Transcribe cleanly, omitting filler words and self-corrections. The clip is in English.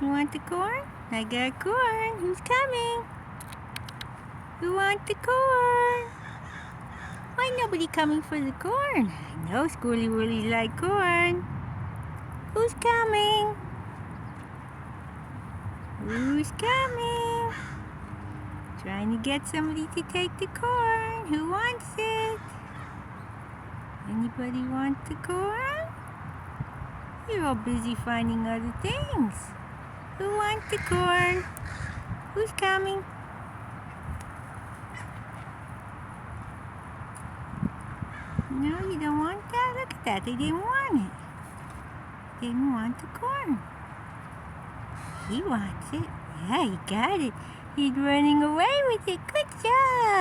You want the corn? I got corn. Who's coming? Who wants the corn? Why nobody coming for the corn? I know Squirrely Whirleys like corn. Who's coming? Who's coming? Trying to get somebody to take the corn. Who wants it? Anybody want the corn? You're all busy finding other things. Who wants the corn? Who's coming? No, you don't want that? Look at that. They didn't want it. Didn't want the corn. He wants it. Yeah, he got it. He's running away with it. Good job.